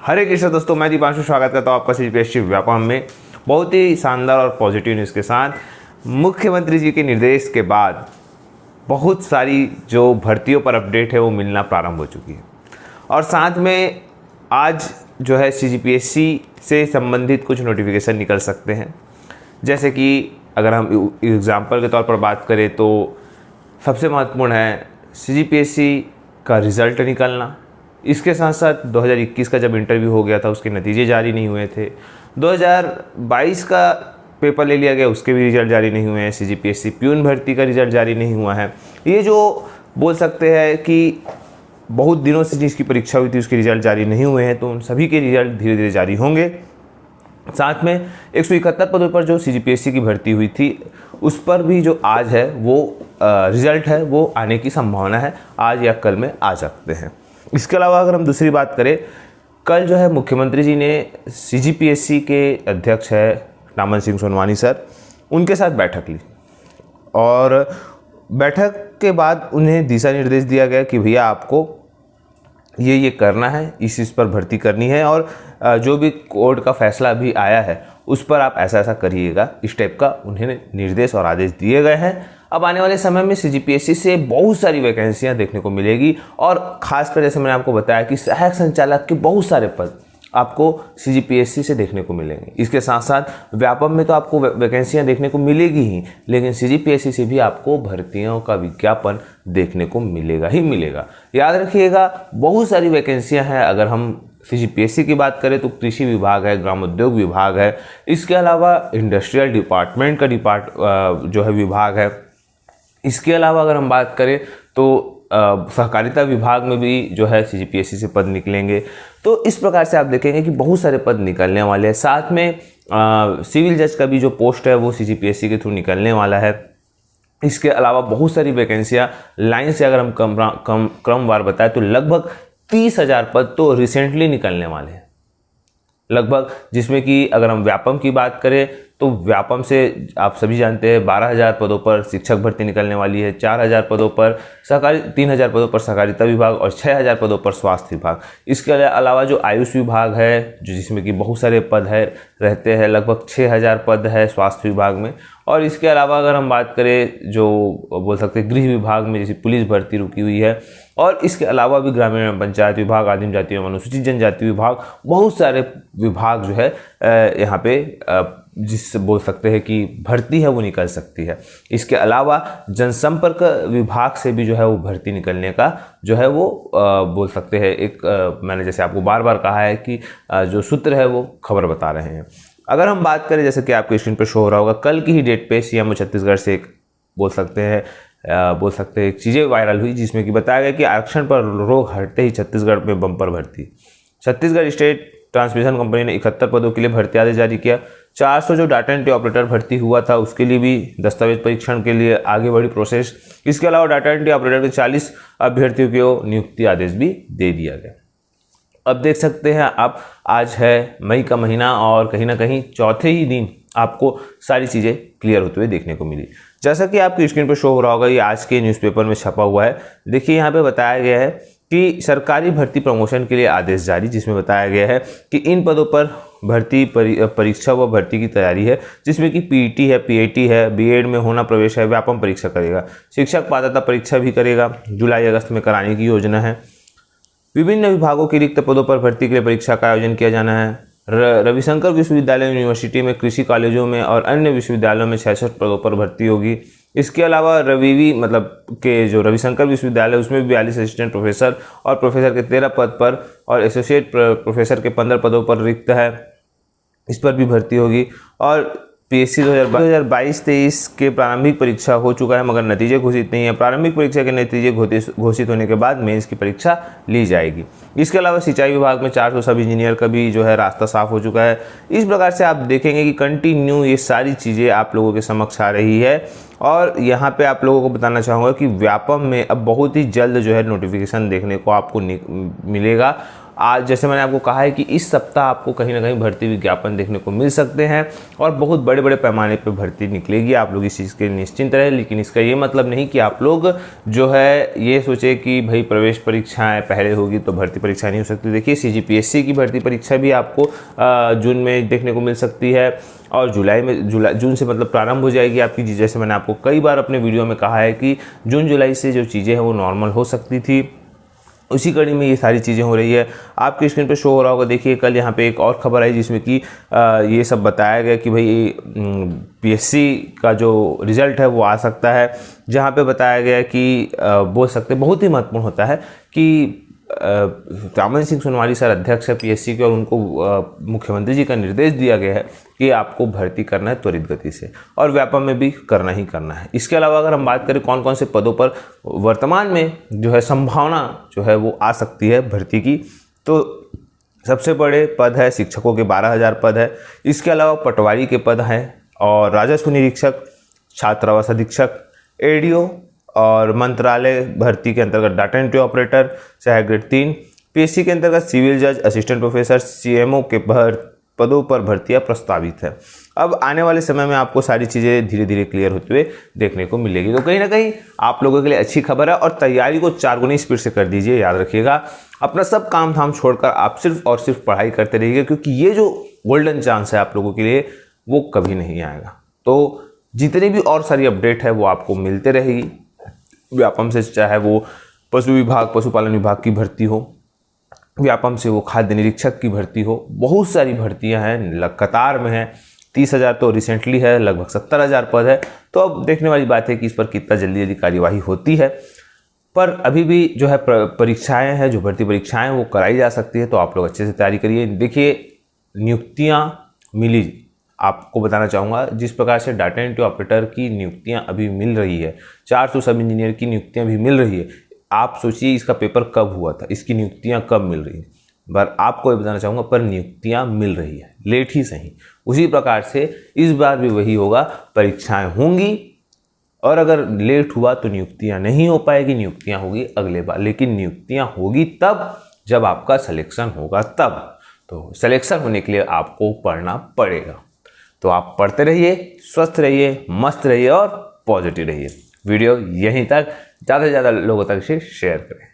हरे कृष्ण दोस्तों, मैं दीपांशु स्वागत करता हूँ आपका सीजीपीएससी व्यापम में। बहुत ही शानदार और पॉजिटिव न्यूज़ के साथ मुख्यमंत्री जी के निर्देश के बाद बहुत सारी जो भर्तियों पर अपडेट है वो मिलना प्रारंभ हो चुकी है। और साथ में आज जो है सीजीपीएससी से संबंधित कुछ नोटिफिकेशन निकल सकते हैं। जैसे कि अगर हम एग्जाम्पल के तौर पर बात करें तो सबसे महत्वपूर्ण है सीजीपीएससी का रिज़ल्ट निकलना। इसके साथ साथ 2021 का जब इंटरव्यू हो गया था उसके नतीजे जारी नहीं हुए थे। 2022 का पेपर ले लिया गया, उसके भी रिजल्ट जारी नहीं हुए हैं। सीजीपीएससी प्यून भर्ती का रिजल्ट जारी नहीं हुआ है। ये जो बोल सकते हैं कि बहुत दिनों से जिसकी परीक्षा हुई थी उसके रिजल्ट जारी नहीं हुए हैं, तो उन सभी के रिजल्ट धीरे धीरे जारी होंगे। साथ में 171 पदों पर जो सीजीपीएससी की भर्ती हुई थी उस पर भी जो आज है वो रिज़ल्ट है वो आने की संभावना है, आज या कल में आ सकते हैं। इसके अलावा अगर हम दूसरी बात करें, कल जो है मुख्यमंत्री जी ने सीजीपीएससी के अध्यक्ष है नामन सिंह सोनवानी सर, उनके साथ बैठक ली और बैठक के बाद उन्हें दिशा निर्देश दिया गया कि भैया आपको ये करना है, इस पर भर्ती करनी है और जो भी कोर्ट का फैसला अभी आया है उस पर आप ऐसा ऐसा करिएगा। इस टाइप का उन्हें निर्देश और आदेश दिए गए हैं। अब आने वाले समय में सीजीपीएससी से बहुत सारी वैकेंसियां देखने को मिलेगी और ख़ासकर जैसे मैंने आपको बताया कि सहायक संचालक के बहुत सारे पद आपको सीजीपीएससी से देखने को मिलेंगे। इसके साथ साथ व्यापम में तो आपको वैकेंसियां देखने को मिलेगी ही, लेकिन सीजीपीएससी से भी आपको भर्तियों का विज्ञापन देखने को मिलेगा ही मिलेगा। याद रखिएगा, बहुत सारी वैकेंसियां हैं। अगर हम सीजीपीएससी की बात करें तो कृषि विभाग है, ग्रामोद्योग विभाग है, इसके अलावा इंडस्ट्रियल डिपार्टमेंट का जो है विभाग है। इसके अलावा अगर हम बात करें तो सहकारिता विभाग में भी जो है सीजीपीएससी से पद निकलेंगे। तो इस प्रकार से आप देखेंगे कि बहुत सारे पद निकलने वाले हैं। साथ में सिविल जज का भी जो पोस्ट है वो सीजीपीएससी के थ्रू निकलने वाला है। इसके अलावा बहुत सारी वैकेंसियां लाइन से अगर हम क्रमवार बताएं तो लगभग 30,000 पद तो रिसेंटली निकलने वाले हैं लगभग, जिसमें कि अगर हम व्यापम की बात करें तो व्यापम से आप सभी जानते हैं 12,000 पदों पर शिक्षक भर्ती निकलने वाली है, 4,000 पदों पर सहकारी, 3,000 पदों पर सहकारिता विभाग और 6,000 पदों पर स्वास्थ्य विभाग। इसके अलावा जो आयुष विभाग है जो जिसमें कि बहुत सारे पद है रहते हैं, लगभग 6,000 पद है स्वास्थ्य विभाग में। और इसके अलावा अगर हम बात करें जो बोल सकते हैं गृह विभाग में जैसे पुलिस भर्ती रुकी हुई है, और इसके अलावा भी ग्रामीण पंचायत विभाग, आदिम जाति एवं अनुसूचित जनजाति विभाग, बहुत सारे विभाग जो है यहाँ पे जिससे बोल सकते हैं कि भर्ती है वो निकल सकती है। इसके अलावा जनसंपर्क विभाग से भी जो है वो भर्ती निकलने का जो है वो बोल सकते हैं एक मैंने जैसे आपको बार बार कहा है कि जो सूत्र है वो खबर बता रहे हैं। अगर हम बात करें जैसे कि आपके स्क्रीन पर शो हो रहा होगा, कल की ही डेट पे सीएम छत्तीसगढ़ से एक बोल सकते हैं चीज़ें वायरल हुई जिसमें कि बताया गया कि आरक्षण पर रोक हटते ही छत्तीसगढ़ में बम्पर भर्ती। छत्तीसगढ़ स्टेट ट्रांसमिशन कंपनी ने 71 पदों के लिए भर्ती आदेश जारी किया। 400 जो डाटा एंट्री ऑपरेटर भर्ती हुआ था उसके लिए भी दस्तावेज परीक्षण के लिए आगे बढ़ी प्रोसेस। इसके अलावा डाटा एंट्री ऑपरेटर के 40 अभ्यर्थियों को नियुक्ति आदेश भी दे दिया गया। अब देख सकते हैं आप, आज है मई का महीना और कहीं ना कहीं चौथे ही दिन आपको सारी चीज़ें क्लियर होते हुए देखने को मिली। जैसा कि आपकी स्क्रीन पर शो हो रहा होगा, ये आज के न्यूज़पेपर में छपा हुआ है। देखिए यहाँ पे बताया गया है कि सरकारी भर्ती प्रमोशन के लिए आदेश जारी, जिसमें बताया गया है कि इन पदों पर भर्ती परीक्षा व भर्ती की तैयारी है, जिसमें कि पीईटी है, पीएटी है, बीएड में होना प्रवेश है, व्यापम परीक्षा करेगा, शिक्षक पात्रता परीक्षा भी करेगा, जुलाई अगस्त में कराने की योजना है। विभिन्न विभागों के रिक्त पदों पर भर्ती के लिए परीक्षा का आयोजन किया जाना है। रविशंकर विश्वविद्यालय यूनिवर्सिटी में, कृषि कॉलेजों में और अन्य विश्वविद्यालयों में 66 पदों पर भर्ती होगी। इसके अलावा जो रविशंकर विश्वविद्यालय उसमें भी 42 असिस्टेंट प्रोफेसर और प्रोफेसर के 13 पद पर और एसोसिएट प्रोफेसर के 15 पदों पर रिक्त है, इस पर भी भर्ती होगी। और पीएससी 2022-23 के प्रारंभिक परीक्षा हो चुका है मगर नतीजे घोषित नहीं है। प्रारंभिक परीक्षा के नतीजे घोषित होने के बाद मेंस की परीक्षा ली जाएगी। इसके अलावा सिंचाई विभाग में 400 सब इंजीनियर का भी जो है रास्ता साफ हो चुका है। इस प्रकार से आप देखेंगे कि कंटिन्यू ये सारी चीज़ें आप लोगों के समक्ष आ रही है। और यहाँ पे आप लोगों को बताना चाहूँगा कि व्यापम में अब बहुत ही जल्द जो है नोटिफिकेशन देखने को आपको मिलेगा। आज जैसे मैंने आपको कहा है कि इस सप्ताह आपको कहीं ना कहीं भर्ती विज्ञापन देखने को मिल सकते हैं और बहुत बड़े बड़े पैमाने पर भर्ती निकलेगी। आप लोग इस चीज़ के निश्चिंत रहे, लेकिन इसका ये मतलब नहीं कि आप लोग जो है ये सोचे कि भाई प्रवेश परीक्षाएं पहले होगी तो भर्ती परीक्षा नहीं हो सकती। देखिए CGPSC की भर्ती परीक्षा भी आपको जून में देखने को मिल सकती है और जून से मतलब प्रारंभ हो जाएगी आपकी। जैसे मैंने आपको कई बार अपने वीडियो में कहा है कि जून जुलाई से जो चीज़ें हैं वो नॉर्मल हो सकती थी, उसी कड़ी में ये सारी चीज़ें हो रही है। आपकी स्क्रीन पे शो हो रहा होगा, देखिए कल यहाँ पे एक और खबर आई जिसमें कि ये सब बताया गया कि भाई PSC का जो रिज़ल्ट है वो आ सकता है, जहाँ पे बताया गया कि बोल सकते बहुत ही महत्वपूर्ण होता है कि रामन सिंह सोनवारी सर अध्यक्ष है PSC के और उनको मुख्यमंत्री जी का निर्देश दिया गया है कि आपको भर्ती करना है त्वरित गति से और व्यापम में भी करना ही करना है। इसके अलावा अगर हम बात करें कौन कौन से पदों पर वर्तमान में जो है संभावना जो है वो आ सकती है भर्ती की, तो सबसे बड़े पद है शिक्षकों के 12,000 पद है। इसके अलावा पटवारी के पद हैं और राजस्व निरीक्षक, छात्रावास अधीक्षक, ADO और मंत्रालय भर्ती के अंतर्गत डाटा एंट्री ऑपरेटर सहायक ग्रेड 3, PSC के अंतर्गत सिविल जज, असिस्टेंट प्रोफेसर, CMO के पदों पर भर्तियां प्रस्तावित है। अब आने वाले समय में आपको सारी चीज़ें धीरे धीरे क्लियर होते हुए देखने को मिलेगी, तो कहीं ना कहीं आप लोगों के लिए अच्छी खबर है और तैयारी को 4 गुनी स्पीड से कर दीजिए। याद रखिएगा अपना सब काम धाम छोड़कर आप सिर्फ और सिर्फ पढ़ाई करते रहिएगा, क्योंकि ये जो गोल्डन चांस है आप लोगों के लिए वो कभी नहीं आएगा। तो जितनी भी और सारी अपडेट है वो आपको मिलते रहेगी व्यापम से, चाहे वो पशु विभाग पशुपालन विभाग की भर्ती हो, व्यापम से वो खाद्य निरीक्षक की भर्ती हो, बहुत सारी भर्तियां हैं कतार में हैं। 30,000 तो रिसेंटली है, लगभग 70,000 पद है। तो अब देखने वाली बात है कि इस पर कितना जल्दी कार्यवाही होती है, पर अभी भी जो है परीक्षाएं हैं, जो भर्ती परीक्षाएं वो कराई जा सकती है। तो आप लोग अच्छे से तैयारी करिए। देखिए नियुक्तियां मिली, आपको बताना चाहूँगा जिस प्रकार से डाटा एंट्री ऑपरेटर की नियुक्तियां अभी मिल रही है, 400 सब इंजीनियर की नियुक्तियां भी मिल रही है। आप सोचिए इसका पेपर कब हुआ था, इसकी नियुक्तियां कब मिल रही हैं, पर आपको ये बताना चाहूँगा पर नियुक्तियां मिल रही है, लेट ही सही। उसी प्रकार से इस बार भी वही होगा, परीक्षाएं होंगी और अगर लेट हुआ तो नियुक्तियां नहीं हो पाएगी, नियुक्तियां होगी अगले बार, लेकिन नियुक्तियां होगी तब जब आपका सिलेक्शन होगा तब। तो सिलेक्शन होने के लिए आपको पढ़ना पड़ेगा। तो आप पढ़ते रहिए, स्वस्थ रहिए, मस्त रहिए और पॉजिटिव रहिए। वीडियो यहीं तक, ज़्यादा से ज़्यादा लोगों तक से शेयर करें।